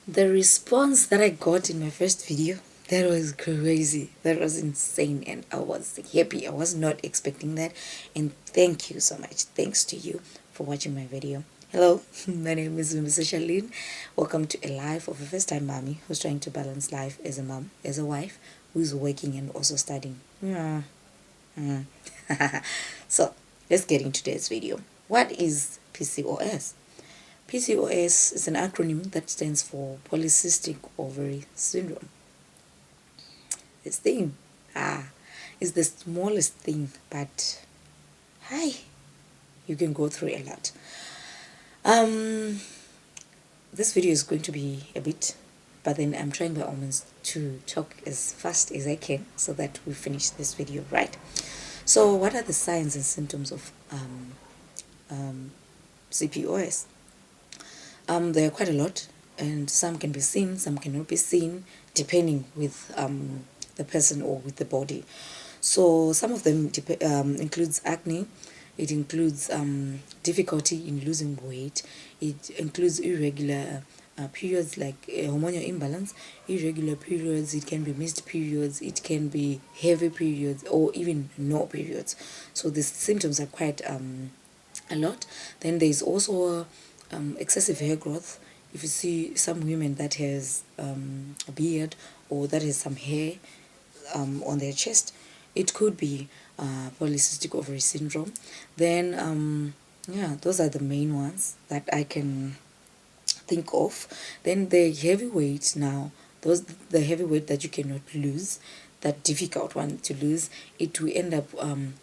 The response that I got in my first video, that was crazy. That was insane, and I was happy. I was not expecting that. And thank you so much. Thanks to you for watching my video. Hello, my name is Mrs. Charlene. Welcome to a life of a first-time mommy who's trying to balance life as a mom, as a wife, who's working and also studying. So let's get into today's video. What is PCOS? PCOS is an acronym that stands for Polycystic Ovary Syndrome. This thing is the smallest thing, but hi, you can go through a lot. This video is going to be a bit, but then I'm trying by all means to talk as fast as I can so that we finish this video right. So what are the signs and symptoms of PCOS? There are quite a lot, and some can be seen, some cannot be seen, depending with the person or with the body. So some of them includes acne. It includes difficulty in losing weight. It includes irregular periods, like hormonal imbalance, irregular periods. It can be missed periods. It can be heavy periods, or even no periods. So the symptoms are quite a lot. Then there is also excessive hair growth. If you see some women that has a beard or that has some hair on their chest, it could be polycystic ovary syndrome. Then yeah, those are the main ones that I can think of. Then the heavy weight, now the heavy weight that you cannot lose, that difficult one to lose, it will end up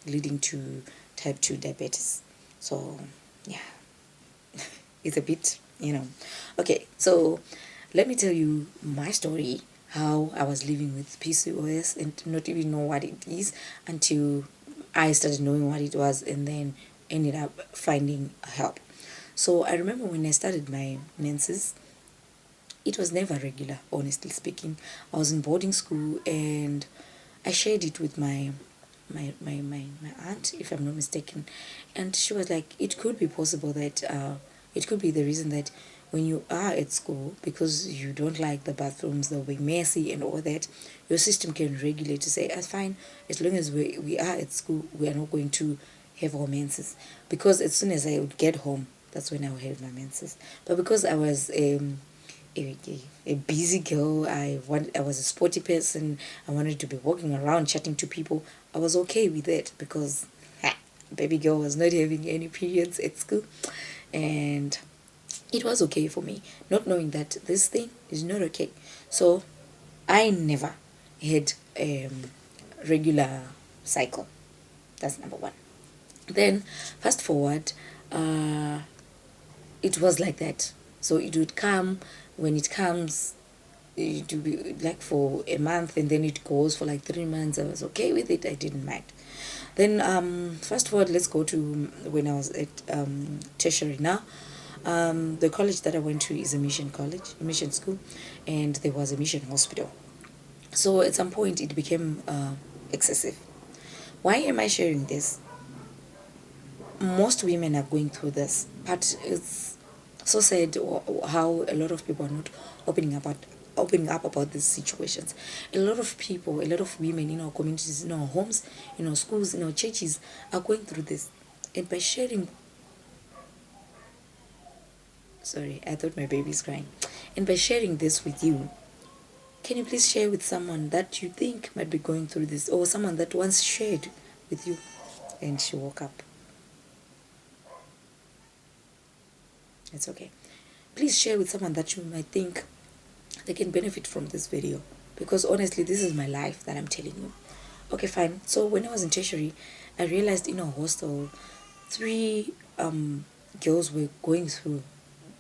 leading to type 2 diabetes. So yeah, it's a bit, okay. So let me tell you my story, how I was living with PCOS and not even know what it is until I started knowing what it was, and then ended up finding help. So I remember when I started my menses, it was never regular, honestly speaking. I was in boarding school, and I shared it with my aunt, if I'm not mistaken, and she was like, it could be possible that it could be the reason that when you are at school, because you don't like the bathrooms, they'll be messy and all that, your system can regulate to say, fine, as long as we are at school, we are not going to have our menses. Because as soon as I would get home, that's when I would have my menses. But because I was a busy girl, I was a sporty person, I wanted to be walking around chatting to people, I was okay with it, because baby girl was not having any periods at school, and it was okay for me, not knowing that this thing is not okay. So I never had a regular cycle. That's number one. Then fast forward, it was like that. So it would come. When it comes, it would be like for a month, and then it goes for like 3 months. I was okay with it, I didn't mind. Then fast forward, let's go to when I was at tertiary now. The college that I went to is a mission college, a mission school, and there was a mission hospital. So at some point it became excessive. Why am I sharing this? Most women are going through this, but it's so sad how a lot of people are not opening up about these situations. A lot of people, a lot of women in our communities, in our homes, in our schools, in our churches are going through this. And by sharing, sorry, I thought my baby's crying. And by sharing this with you, can you please share with someone that you think might be going through this, or someone that once shared with you and she woke up? It's okay. Please share with someone that you might think they can benefit from this video, because honestly, this is my life that I'm telling you. Okay, fine. So when I was in tertiary, I realized in a hostel, 3 girls were going through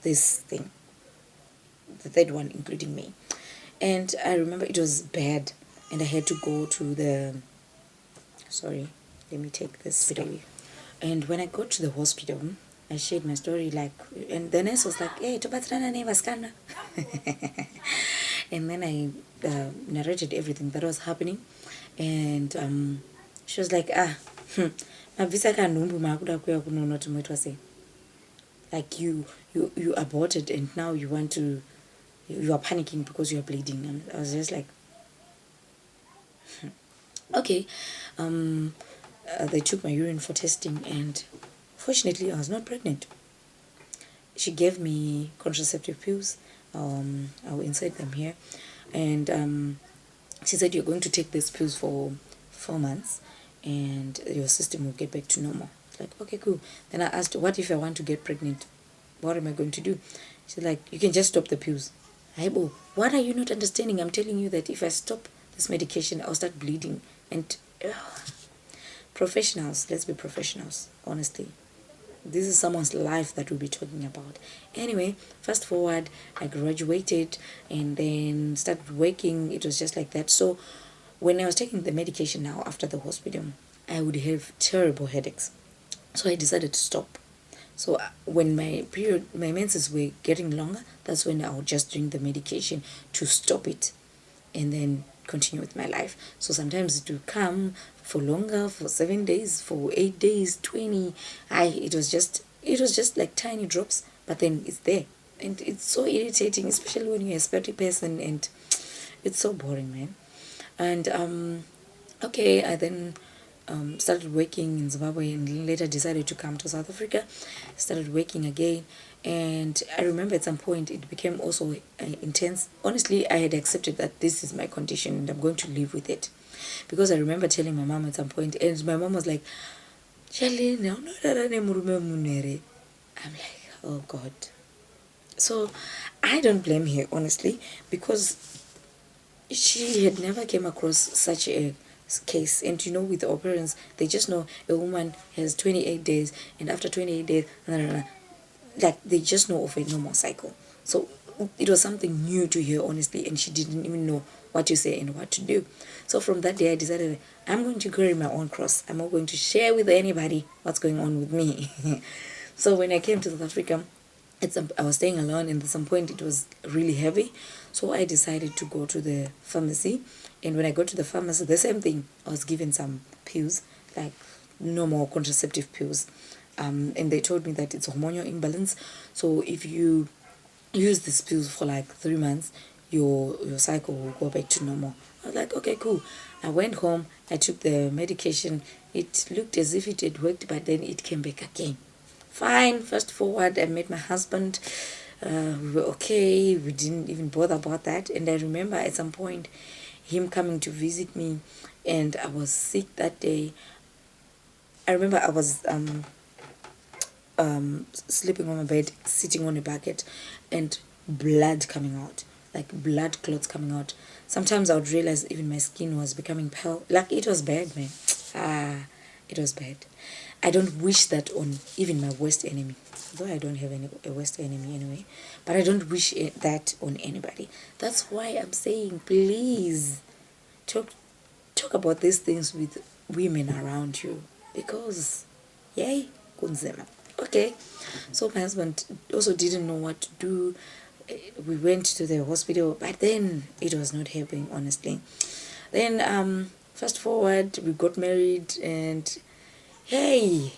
this thing, the third one including me. And I remember it was bad, and I had to go to the, sorry, let me take this video. And when I got to the hospital, I shared my story, like, and the nurse was like, hey, tobatrana neva scanner. And then I narrated everything that was happening, and she was like, mabvisa kanhumbu maakuda kuya kunono timoitwa sei, like you aborted and now you want to you are panicking because you are bleeding. And I was just like, okay. They took my urine for testing, and fortunately I was not pregnant. She gave me contraceptive pills. I will insert them here. And she said, you're going to take these pills for 4 months and your system will get back to normal. It's like, okay, cool. Then I asked, what if I want to get pregnant? What am I going to do? She's like, you can just stop the pills. Aibo, what are you not understanding? I'm telling you that if I stop this medication, I'll start bleeding. And professionals, let's be professionals, honestly. This is someone's life that we'll be talking about. Anyway, fast forward, I graduated and then started working. It was just like that. So when I was taking the medication now after the hospital, I would have terrible headaches. So I decided to stop. So when my menses were getting longer, that's when I would just drink the medication to stop it and then continue with my life. So sometimes it will come for longer, for 7 days, for 8 days, 20. It was just like tiny drops, but then it's there. And it's so irritating, especially when you're a sporty person, and it's so boring, man. And okay, I then started working in Zimbabwe and later decided to come to South Africa. Started working again, and I remember at some point it became also intense. Honestly, I had accepted that this is my condition and I'm going to live with it, because I remember telling my mom at some point, and my mom was like, "Charlene, I'm like, oh God." So I don't blame her, honestly, because she had never came across such a case. And you know, with the parents, they just know a woman has 28 days, and after 28 days, like they just know of a normal cycle. So it was something new to her, honestly, and she didn't even know what to say and what to do. So from that day I decided, I'm going to carry my own cross. I'm not going to share with anybody what's going on with me. So when I came to South Africa, I was staying alone, and at some point it was really heavy. So I decided to go to the pharmacy, and when I got to the pharmacy, the same thing. I was given some pills, like normal contraceptive pills, and they told me that it's hormonal imbalance. So if you use these pills for like 3 months, your cycle will go back to normal. I was like, okay, cool. I went home, I took the medication. It looked as if it had worked, but then it came back again. Fine, fast forward, I met my husband. We were okay. We didn't even bother about that. And I remember at some point him coming to visit me, and I was sick that day. I remember I was sleeping on my bed, sitting on a bucket, and blood coming out, like blood clots coming out. Sometimes I would realize even my skin was becoming pale. Like, it was bad, man. It was bad. I don't wish that on even my worst enemy. Though I don't have a worst enemy anyway, but I don't wish that on anybody. That's why I'm saying, please talk about these things with women around you, because yay, kunzema. Okay, so my husband also didn't know what to do. We went to the hospital, but then it was not helping, honestly. Then fast forward, we got married, and hey,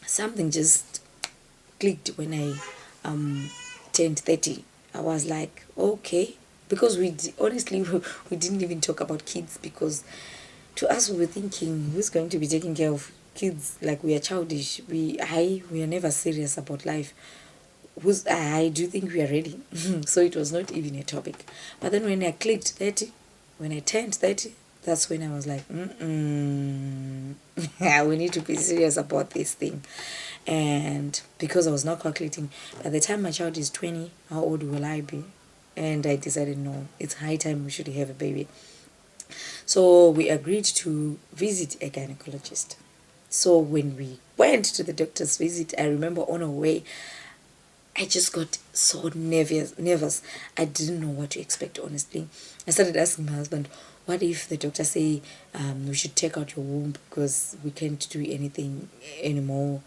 something just clicked when I turned 30. I was like, okay, because honestly we didn't even talk about kids, because to us we were thinking, who's going to be taking care of kids? Like, we are childish. We are never serious about life. I do think we are ready. So it was not even a topic. But then when I clicked 30, when I turned 30, that's when I was like, we need to be serious about this thing. And because I was not calculating, by the time my child is 20, how old will I be? And I decided, no, it's high time we should have a baby. So we agreed to visit a gynecologist. So when we went to the doctor's visit, I remember on our way, I just got so nervous. I didn't know what to expect, honestly. I started asking my husband, what if the doctor say we should take out your womb because we can't do anything anymore?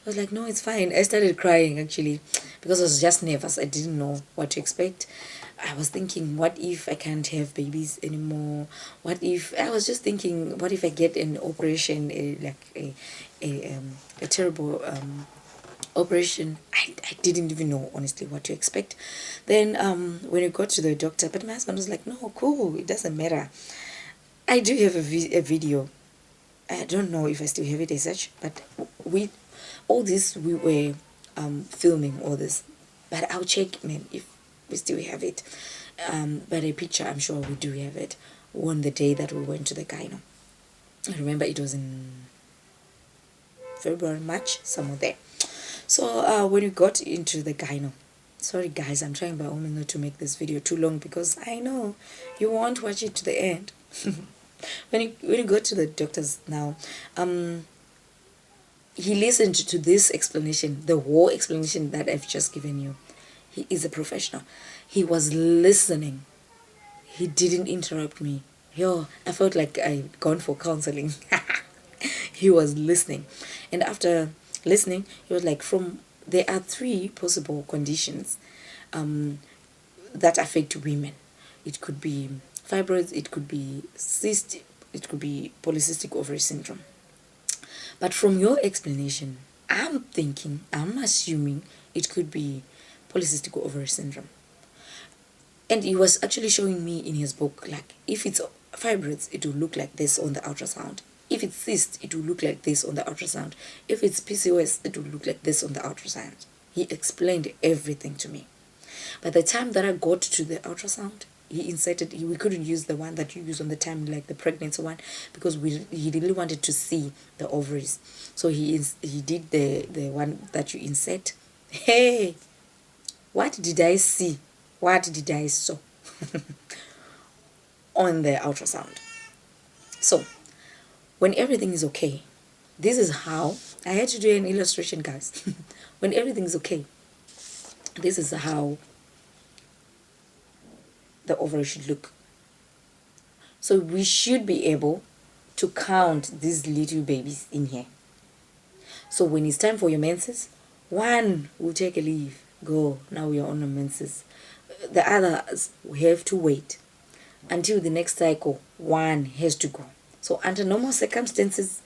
I was like, no, it's fine. I started crying, actually, because I was just nervous. I didn't know what to expect. I was thinking, what if I can't have babies anymore? I was just thinking, what if I get an operation, a terrible operation, I didn't even know honestly what to expect. Then when we got to the doctor, but my husband was like, no, cool, it doesn't matter. I do have a video. I don't know if I still have it as such, but we all this we were filming all this, but I'll check, man, if we still have it. But a picture, I'm sure we do have it, on the day that we went to the gyno. I remember it was in February, March, somewhere there. So when we got into the gyno, sorry guys, I'm trying by all means not to make this video too long, because I know you won't watch it to the end. when you go to the doctors now, he listened to this explanation, the whole explanation that I've just given you. He is a professional. He was listening. He didn't interrupt me. Yo, I felt like I'd gone for counseling. He was listening. And after listening, he was like, there are 3 possible conditions that affect women. It could be fibroids, it could be cyst, it could be polycystic ovary syndrome. But from your explanation, I'm assuming it could be polycystic ovary syndrome. And he was actually showing me in his book, like, if it's fibroids, it will look like this on the ultrasound. If it's cyst, it will look like this on the ultrasound. If it's PCOS, it will look like this on the ultrasound. He explained everything to me. By the time that I got to the ultrasound, we couldn't use the one that you use on the time, like the pregnancy one, because he really wanted to see the ovaries. So he did the one that you insert. Hey, what did I see? What did I saw on the ultrasound? So when everything is okay, this is how I had to do an illustration, guys. When everything is okay, this is how the ovary should look. So we should be able to count these little babies in here. So when it's time for your menses, one will take a leave, go, now we are on the menses. The others have to wait until the next cycle. One has to go. So under normal circumstances,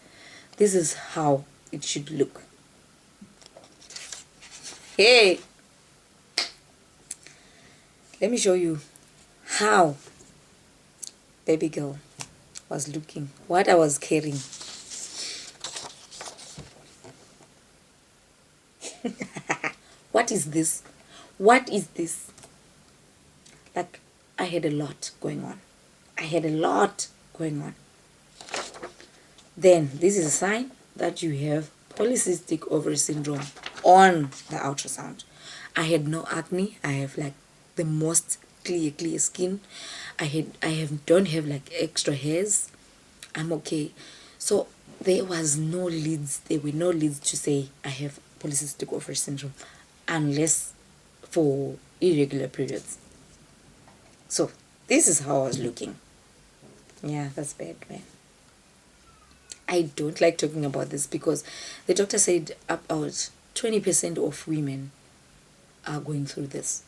this is how it should look. Hey, let me show you how baby girl was looking, what I was carrying. What is this? What is this? Like, I had a lot going on. Then this is a sign that you have polycystic ovary syndrome on the ultrasound. I had no acne. I have like the most clear skin. Don't have like extra hairs. I'm okay. So there were no leads to say I have polycystic ovary syndrome, unless for irregular periods. So this is how I was looking. Yeah, that's bad, man. I don't like talking about this because the doctor said about 20% of women are going through this.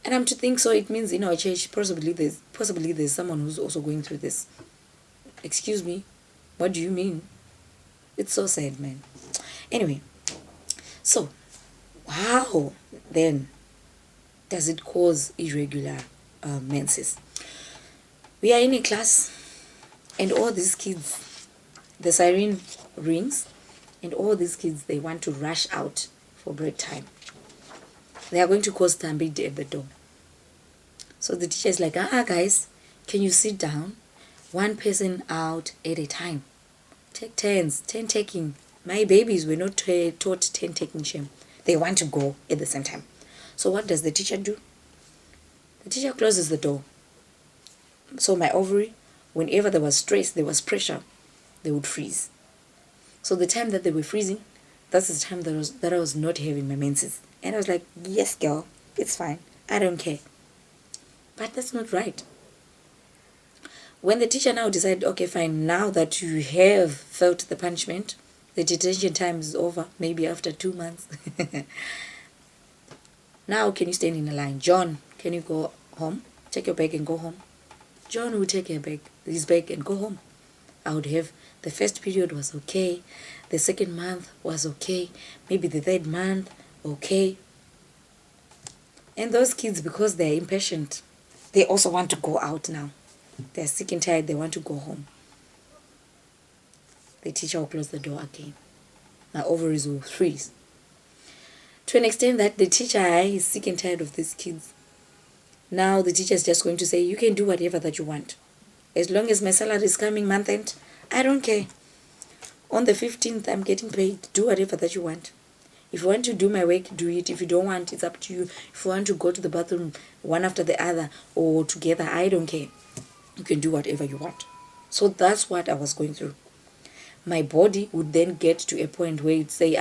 And I'm to think, so it means in our church possibly there's someone who's also going through this. Excuse me, what do you mean? It's so sad, man. Anyway, so how then does it cause irregular menses? We are in a class and all these kids, the siren rings, and all these kids, they want to rush out for break time. They are going to cause stampede at the door. So the teacher is like, guys, can you sit down? One person out at a time. Take turns, 10 taking. My babies were not taught 10 taking shame. They want to go at the same time. So what does the teacher do? The teacher closes the door. So my ovary, whenever there was stress, there was pressure, they would freeze. So the time that they were freezing, that's the time that I was not having my menses. And I was like, yes, girl, it's fine. I don't care. But that's not right. When the teacher now decided, okay, fine, now that you have felt the punishment, the detention time is over, maybe after 2 months. Now can you stand in a line? John, can you go home? Take your bag and go home. John will take his bag and go home. I would have the first period was okay, the second month was okay, maybe the third month, okay. And those kids, because they're impatient, they also want to go out now. They're sick and tired, they want to go home. The teacher will close the door again. My ovaries will freeze. To an extent that the teacher is sick and tired of these kids. Now the teacher is just going to say, you can do whatever that you want. As long as my salary is coming month end, I don't care. On the 15th, I'm getting paid. Do whatever that you want. If you want to do my work, do it. If you don't want, it's up to you. If you want to go to the bathroom one after the other or together, I don't care. You can do whatever you want. So that's what I was going through. My body would then get to a point where it'd say,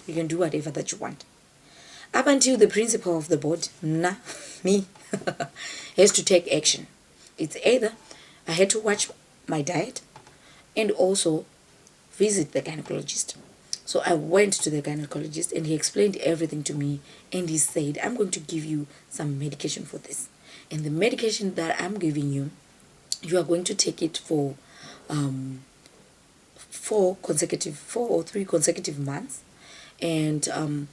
you can do whatever that you want. Up until the principal of the board, me, has to take action. It's either I had to watch my diet and also visit the gynecologist. So I went to the gynecologist and he explained everything to me, and he said, I'm going to give you some medication for this. And the medication that I'm giving you, you are going to take it for 4 or 3 consecutive months. And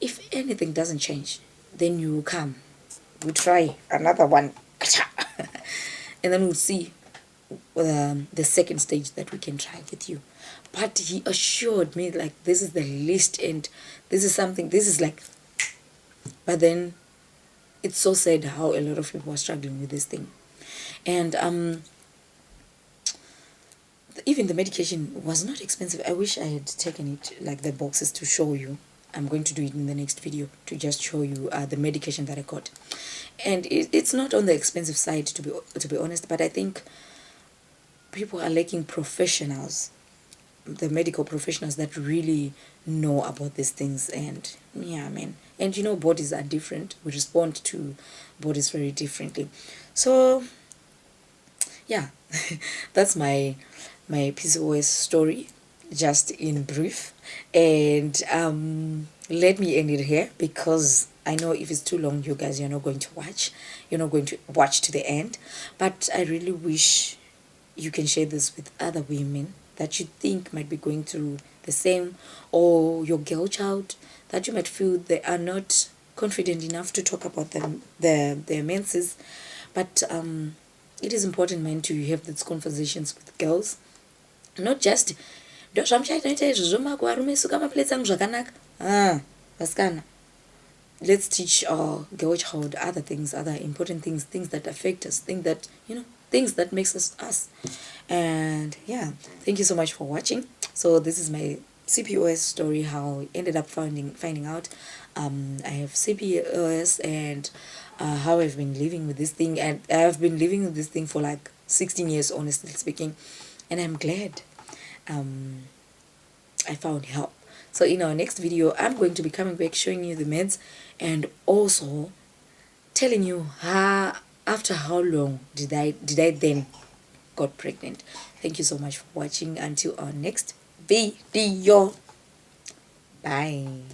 if anything doesn't change, then you come. We'll try another one. And then we'll see the second stage that we can try with you. But he assured me, like, this is the least, and this is like, but then it's so sad how a lot of people are struggling with this thing. And even the medication was not expensive. I wish I had taken it, like the boxes, to show you. I'm going to do it in the next video to just show you the medication that I got. And it's not on the expensive side, to be honest, but I think people are lacking professionals, the medical professionals that really know about these things. And yeah, man. And you know, bodies are different. We respond to bodies very differently. So yeah, that's my PCOS story, just in brief. And let me end it here, because I know if it's too long, you guys, you're not going to watch to the end. But I really wish you can share this with other women that you think might be going through the same, or your girl child that you might feel they are not confident enough to talk about their menses. But it is important, man, to have these conversations with girls, not just let's teach our girl child other things, other important things, things that affect us, things that makes us. And yeah, thank you so much for watching. So this is my CPOS story, how I ended up finding out I have CPOS, and how I've been living with this thing. And I've been living with this thing for like 16 years, honestly speaking, and I'm glad I found help. So in our next video, I'm going to be coming back, showing you the meds, and also telling you after how long did I then got pregnant. Thank you so much for watching. Until our next video. Bye.